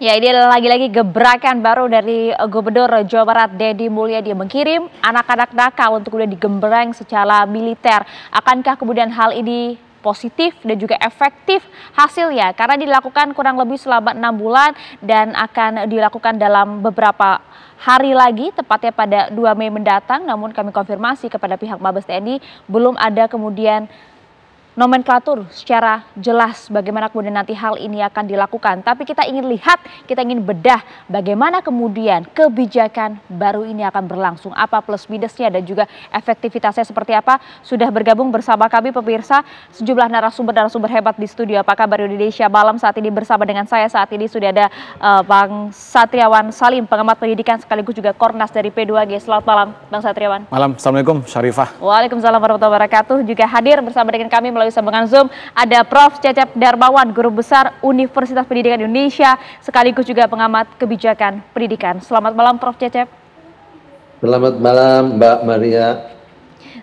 Ya, ini adalah lagi-lagi gebrakan baru dari Gubernur Jawa Barat Deddy Mulyadi mengirim anak-anak nakal untuk kemudian digembleng secara militer. Akankah kemudian hal ini positif dan juga efektif hasilnya? Karena dilakukan kurang lebih selama 6 bulan dan akan dilakukan dalam beberapa hari lagi, tepatnya pada 2 Mei mendatang. Namun kami konfirmasi kepada pihak Mabes TNI belum ada kemudian nomenklatur secara jelas bagaimana kemudian nanti hal ini akan dilakukan. Tapi kita ingin lihat, kita ingin bedah bagaimana kemudian kebijakan baru ini akan berlangsung. Apa plus minusnya dan juga efektivitasnya seperti apa. Sudah bergabung bersama kami pemirsa sejumlah narasumber hebat di studio. Apa kabar Indonesia malam saat ini bersama dengan saya. Saat ini sudah ada Bang Satriawan Salim, pengamat pendidikan sekaligus juga Kornas dari P2G. Selamat malam Bang Satriawan. Malam, Assalamualaikum Syarifah. Waalaikumsalam warahmatullahi wabarakatuh. Juga hadir bersama dengan kami melalui sambungan Zoom ada Prof. Cecep Darmawan, Guru Besar Universitas Pendidikan Indonesia, sekaligus juga pengamat kebijakan pendidikan. Selamat malam Prof. Cecep. Selamat malam Mbak Maria.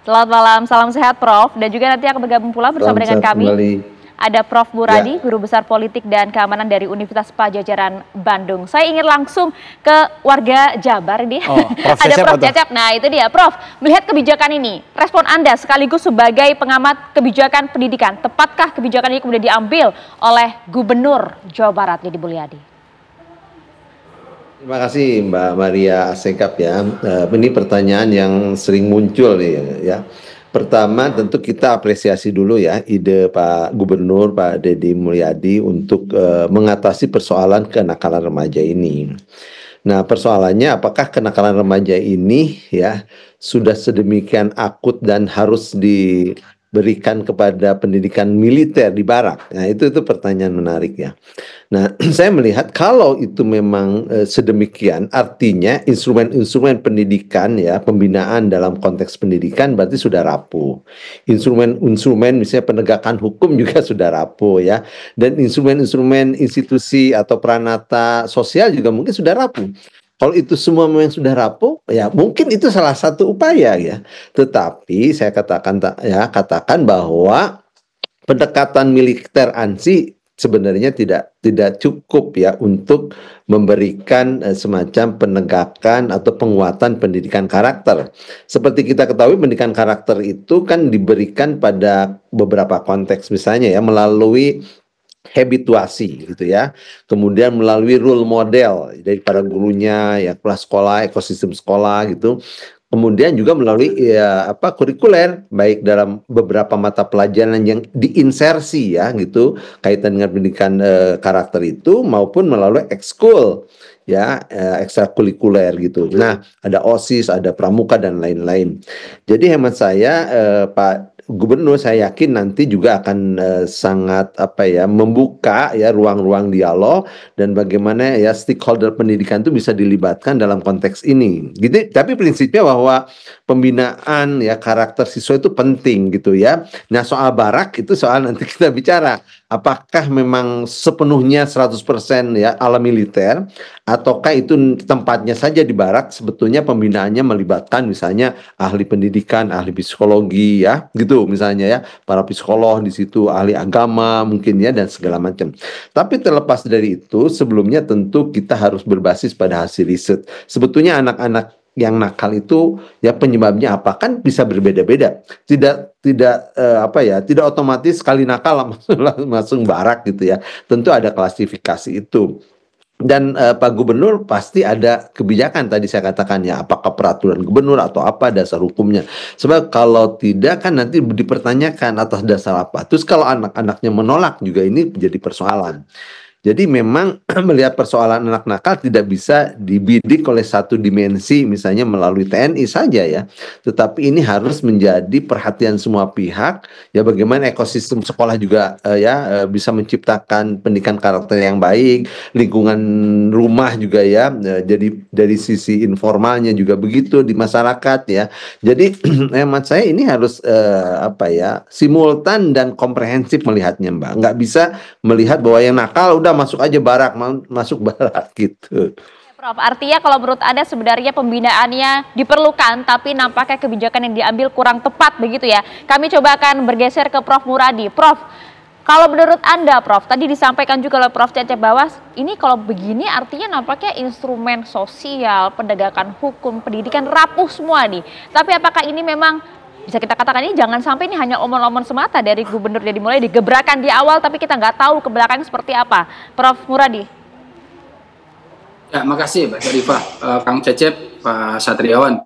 Selamat malam, salam sehat Prof. Dan juga nanti akan bergabung pula bersama dengan kami. Kembali. Ada Prof. Muradi, Guru Besar Politik dan Keamanan dari Universitas Padjadjaran Bandung. Saya ingin langsung ke warga Jabar ini. Ada Prof. Cecep. Nah itu dia Prof. Melihat kebijakan ini, respon Anda sekaligus sebagai pengamat kebijakan pendidikan. Tepatkah kebijakan ini kemudian diambil oleh Gubernur Jawa Barat Deddy Mulyadi? Terima kasih Mbak Maria Asekap ya. Ini pertanyaan yang sering muncul nih ya. Pertama tentu kita apresiasi dulu ya ide Pak Gubernur Pak Deddy Mulyadi untuk mengatasi persoalan kenakalan remaja ini. Nah persoalannya apakah kenakalan remaja ini ya sudah sedemikian akut dan harus diberikan kepada pendidikan militer di barak? Nah itu pertanyaan menarik ya. Nah saya melihat kalau itu memang sedemikian, artinya instrumen-instrumen pendidikan ya, pembinaan dalam konteks pendidikan berarti sudah rapuh. Instrumen-instrumen misalnya penegakan hukum juga sudah rapuh ya, dan instrumen-instrumen institusi atau peranata sosial juga mungkin sudah rapuh. Kalau itu semua memang sudah rapuh, ya mungkin itu salah satu upaya ya. Tetapi saya katakan bahwa pendekatan militer ANSI sebenarnya tidak cukup ya untuk memberikan semacam penegakan atau penguatan pendidikan karakter. Seperti kita ketahui pendidikan karakter itu kan diberikan pada beberapa konteks, misalnya ya melalui habituasi gitu ya, kemudian melalui role model dari para gurunya ya, kelas sekolah, ekosistem sekolah gitu. Kemudian juga melalui kurikuler, baik dalam beberapa mata pelajaran yang diinsersi ya gitu kaitan dengan pendidikan karakter itu, maupun melalui ekskul ya, ekstrakurikuler gitu. Nah ada OSIS, ada pramuka dan lain-lain. Jadi hemat saya Pak Gubernur saya yakin nanti juga akan sangat membuka ya ruang-ruang dialog dan bagaimana ya stakeholder pendidikan itu bisa dilibatkan dalam konteks ini. Gitu. Tapi prinsipnya bahwa pembinaan ya karakter siswa itu penting gitu ya. Nah soal barak itu soal nanti kita bicara. Apakah memang sepenuhnya 100% ya ala militer, ataukah itu tempatnya saja di barak, sebetulnya pembinaannya melibatkan misalnya ahli pendidikan, ahli psikologi ya gitu misalnya ya, para psikolog di situ, ahli agama mungkin ya, dan segala macam. Tapi terlepas dari itu, sebelumnya tentu kita harus berbasis pada hasil riset. Sebetulnya anak-anak yang nakal itu ya penyebabnya apa, kan bisa berbeda-beda. Tidak otomatis sekali nakal langsung barak gitu ya. Tentu ada klasifikasi itu. Dan Pak Gubernur pasti ada kebijakan, tadi saya katakan ya, apakah peraturan gubernur atau apa dasar hukumnya. Sebab kalau tidak kan nanti dipertanyakan atas dasar apa. Terus kalau anak-anaknya menolak juga ini jadi persoalan. Jadi memang melihat persoalan anak nakal tidak bisa dibidik oleh satu dimensi, misalnya melalui TNI saja ya. Tetapi ini harus menjadi perhatian semua pihak. Ya bagaimana ekosistem sekolah juga bisa menciptakan pendidikan karakter yang baik, lingkungan rumah juga ya. Jadi dari sisi informalnya juga begitu di masyarakat ya. Jadi hemat saya ini harus simultan dan komprehensif melihatnya Mbak. Nggak bisa melihat bahwa yang nakal udah masuk aja barak, masuk barak gitu. Prof, artinya kalau menurut Anda sebenarnya pembinaannya diperlukan, tapi nampaknya kebijakan yang diambil kurang tepat begitu ya. Kami coba akan bergeser ke Prof Muradi. Prof, Kalau menurut Anda, Prof, tadi disampaikan juga oleh Prof Cecep bahwa ini kalau begini artinya nampaknya instrumen sosial, penegakan hukum, pendidikan rapuh semua nih. Tapi apakah ini memang bisa kita katakan ini jangan sampai ini hanya omong-omong semata dari Gubernur Deddy Mulyadi, digebrakan di awal tapi kita nggak tahu ke belakang seperti apa. Prof Muradi. Ya, makasih Mbak Syarifah, Kang Cecep, Pak Satriawan.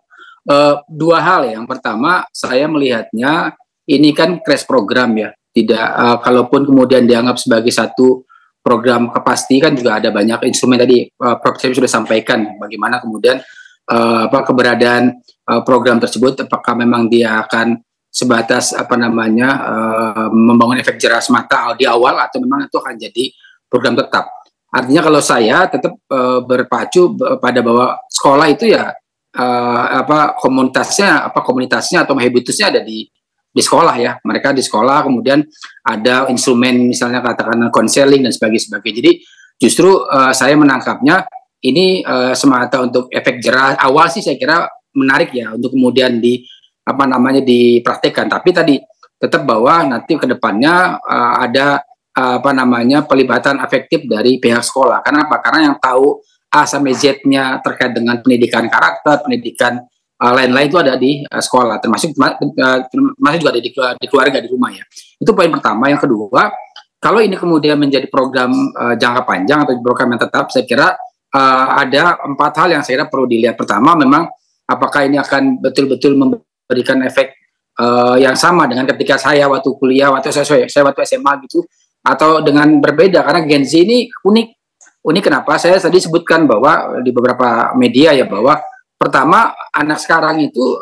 Dua hal ya. Yang pertama, saya melihatnya ini kan crash program ya. Tidak, kalaupun kemudian dianggap sebagai satu program kepasti kan juga ada banyak instrumen tadi. Prof Cecep sudah sampaikan bagaimana kemudian keberadaan program tersebut. Apakah memang dia akan sebatas membangun efek jerah semata di awal atau memang itu akan jadi program tetap. Artinya kalau saya tetap berpacu pada bahwa sekolah itu ya komunitasnya atau habitusnya ada di sekolah ya. Mereka di sekolah kemudian ada instrumen misalnya katakan konseling dan sebagainya. Jadi justru saya menangkapnya ini semata untuk efek jerah awal sih saya kira menarik ya untuk kemudian dipraktekkan. Tapi tadi tetap bahwa nanti ke depannya ada pelibatan efektif dari pihak sekolah. Kenapa? Karena yang tahu A sampai Z-nya terkait dengan pendidikan karakter, pendidikan lain-lain itu ada di sekolah, termasuk juga ada di keluarga, di rumah ya. Itu poin pertama. Yang kedua, kalau ini kemudian menjadi program jangka panjang atau program yang tetap, saya kira ada 4 hal yang saya kira perlu dilihat. Pertama, memang apakah ini akan betul-betul memberikan efek yang sama dengan ketika saya waktu kuliah, saya waktu SMA gitu, atau dengan berbeda, karena Gen Z ini unik kenapa? Saya tadi sebutkan bahwa di beberapa media ya bahwa pertama anak sekarang itu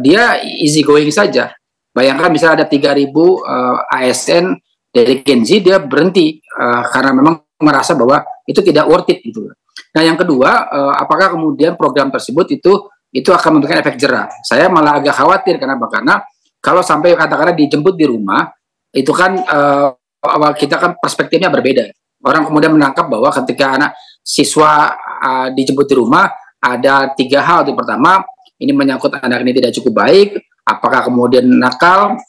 dia easy going saja. Bayangkan misalnya ada 3.000 ASN dari Gen Z, dia berhenti karena memang merasa bahwa itu tidak worth it gitu. Nah yang kedua, apakah kemudian program tersebut itu akan memberikan efek jerah? Saya malah agak khawatir. Kenapa? Karena kalau sampai katakanlah dijemput di rumah, itu kan kita kan perspektifnya berbeda. Orang kemudian menangkap bahwa ketika anak siswa dijemput di rumah ada 3 hal. Yang pertama, ini menyangkut anak ini tidak cukup baik, apakah kemudian nakal,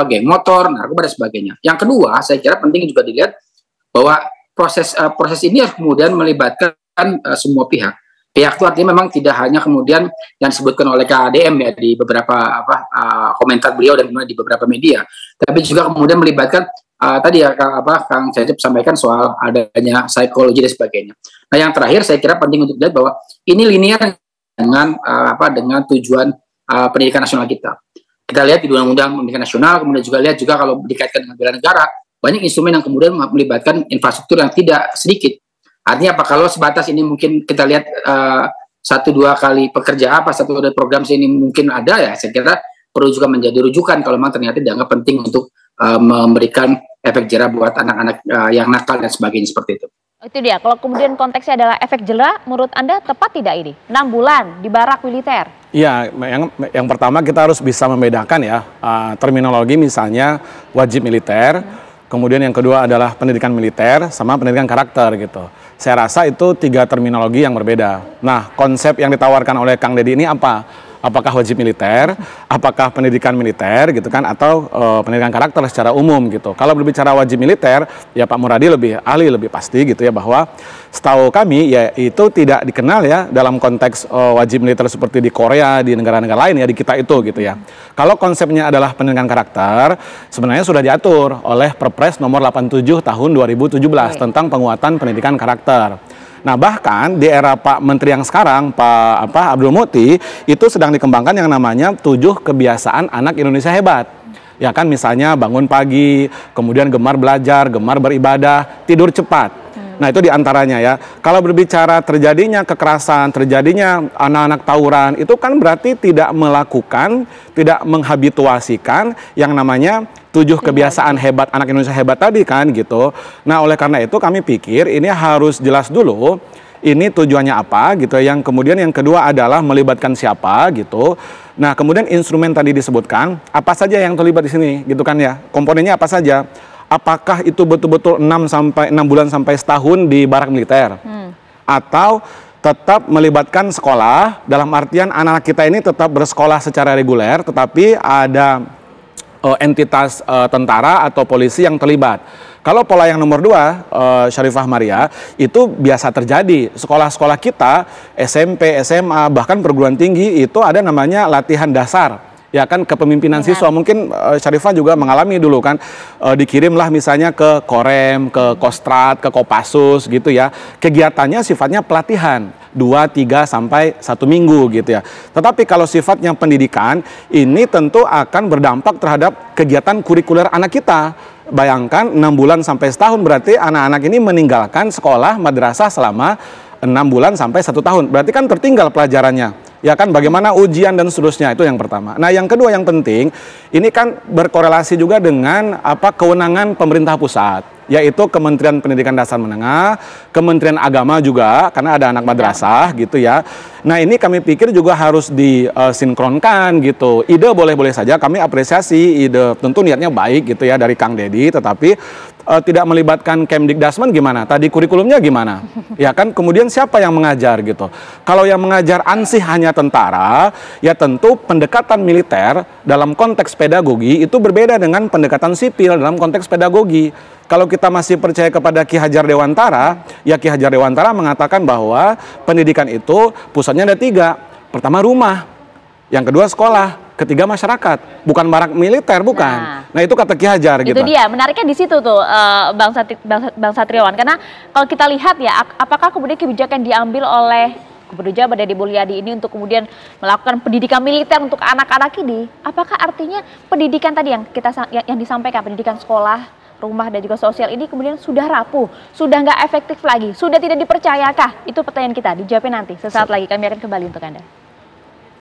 geng motor, narkoba dan sebagainya. Yang kedua, saya kira penting juga dilihat bahwa proses ini harus kemudian melibatkan semua pihak. Pihak itu artinya memang tidak hanya kemudian yang disebutkan oleh KADM ya di beberapa komentar beliau dan kemudian di beberapa media, tapi juga kemudian melibatkan tadi ya Kang Cecep sampaikan soal adanya psikologi dan sebagainya. Nah yang terakhir saya kira penting untuk dilihat bahwa ini linear dengan dengan tujuan pendidikan nasional kita. Kita lihat di Undang-Undang Pendidikan Nasional, kemudian juga lihat juga kalau dikaitkan dengan bela negara, banyak instrumen yang kemudian melibatkan infrastruktur yang tidak sedikit. Artinya apa? Kalau sebatas ini mungkin kita lihat 1-2 kali pekerja satu program sini mungkin ada ya, saya kira perlu juga menjadi rujukan kalau memang ternyata dianggap penting untuk memberikan efek jerah buat anak-anak yang nakal dan sebagainya seperti itu. Itu dia, kalau kemudian konteksnya adalah efek jerah, menurut Anda tepat tidak ini? 6 bulan di barak militer? Iya, yang pertama kita harus bisa membedakan ya, terminologi misalnya wajib militer, kemudian yang kedua adalah pendidikan militer sama pendidikan karakter gitu. Saya rasa itu 3 terminologi yang berbeda. Nah, konsep yang ditawarkan oleh Kang Deddy ini apa? Apakah wajib militer, apakah pendidikan militer gitu kan, atau pendidikan karakter secara umum gitu. Kalau berbicara wajib militer, ya Pak Muradi lebih ahli, lebih pasti gitu ya, bahwa setahu kami ya itu tidak dikenal ya dalam konteks wajib militer seperti di Korea, di negara-negara lain ya, di kita itu gitu ya. Kalau konsepnya adalah pendidikan karakter, sebenarnya sudah diatur oleh Perpres nomor 87 tahun 2017 tentang penguatan pendidikan karakter. Nah bahkan di era Pak Menteri yang sekarang, Pak Abdul Muti, itu sedang dikembangkan yang namanya 7 kebiasaan anak Indonesia hebat. Ya kan, misalnya bangun pagi, kemudian gemar belajar, gemar beribadah, tidur cepat. Nah itu diantaranya ya. Kalau berbicara terjadinya kekerasan, terjadinya anak-anak tawuran, itu kan berarti tidak melakukan, tidak menghabituasikan yang namanya 7 kebiasaan hebat anak Indonesia hebat tadi kan gitu. Nah oleh karena itu kami pikir ini harus jelas dulu ini tujuannya apa gitu. Yang kemudian yang kedua adalah melibatkan siapa gitu. Nah kemudian instrumen tadi disebutkan apa saja yang terlibat di sini gitu kan ya. Komponennya apa saja? Apakah itu betul-betul 6 bulan sampai setahun di barak militer? Atau tetap melibatkan sekolah dalam artian anak-anak kita ini tetap bersekolah secara reguler tetapi ada entitas tentara atau polisi yang terlibat. Kalau pola yang nomor 2, Syarifah Maria, itu biasa terjadi. Sekolah-sekolah kita, SMP, SMA, bahkan perguruan tinggi itu ada namanya latihan dasar. Ya kan, kepemimpinan siswa. Mungkin Syarifah juga mengalami dulu kan, dikirimlah misalnya ke Korem, ke Kostrat, ke Kopassus gitu ya. Kegiatannya sifatnya pelatihan. 2, 3, sampai 1 minggu gitu ya. Tetapi kalau sifatnya pendidikan, ini tentu akan berdampak terhadap kegiatan kurikuler anak kita. Bayangkan 6 bulan sampai setahun, berarti anak-anak ini meninggalkan sekolah madrasah selama 6 bulan sampai 1 tahun. Berarti kan tertinggal pelajarannya. Ya kan, bagaimana ujian dan seterusnya, itu yang pertama. Nah, yang kedua yang penting, ini kan berkorelasi juga dengan kewenangan pemerintah pusat, yaitu Kementerian Pendidikan Dasar Menengah, Kementerian Agama juga, karena ada anak madrasah gitu ya. Nah, ini kami pikir juga harus disinkronkan gitu. Ide boleh-boleh saja, kami apresiasi ide, tentu niatnya baik gitu ya dari Kang Dedi, tetapi tidak melibatkan Kemdikdasmen gimana? Tadi kurikulumnya gimana? Ya kan, kemudian siapa yang mengajar gitu? Kalau yang mengajar ansih hanya tentara, ya tentu pendekatan militer dalam konteks pedagogi itu berbeda dengan pendekatan sipil dalam konteks pedagogi. Kalau kita masih percaya kepada Ki Hajar Dewantara, ya Ki Hajar Dewantara mengatakan bahwa pendidikan itu pusatnya ada 3. Pertama rumah, yang kedua sekolah, ketiga masyarakat, bukan barak militer, bukan. Nah itu kata Ki Hajar gitu. Itu dia, menariknya di situ tuh Bang Satriawan. Karena kalau kita lihat ya, apakah kemudian kebijakan diambil oleh Gubernur Jabar Deddy Mulyadi ini untuk kemudian melakukan pendidikan militer untuk anak-anak ini, apakah artinya pendidikan tadi yang disampaikan, pendidikan sekolah, rumah dan juga sosial ini kemudian sudah rapuh, sudah nggak efektif lagi, sudah tidak dipercayakah? Itu pertanyaan kita, dijawabin nanti. Sesaat lagi kami akan kembali untuk Anda.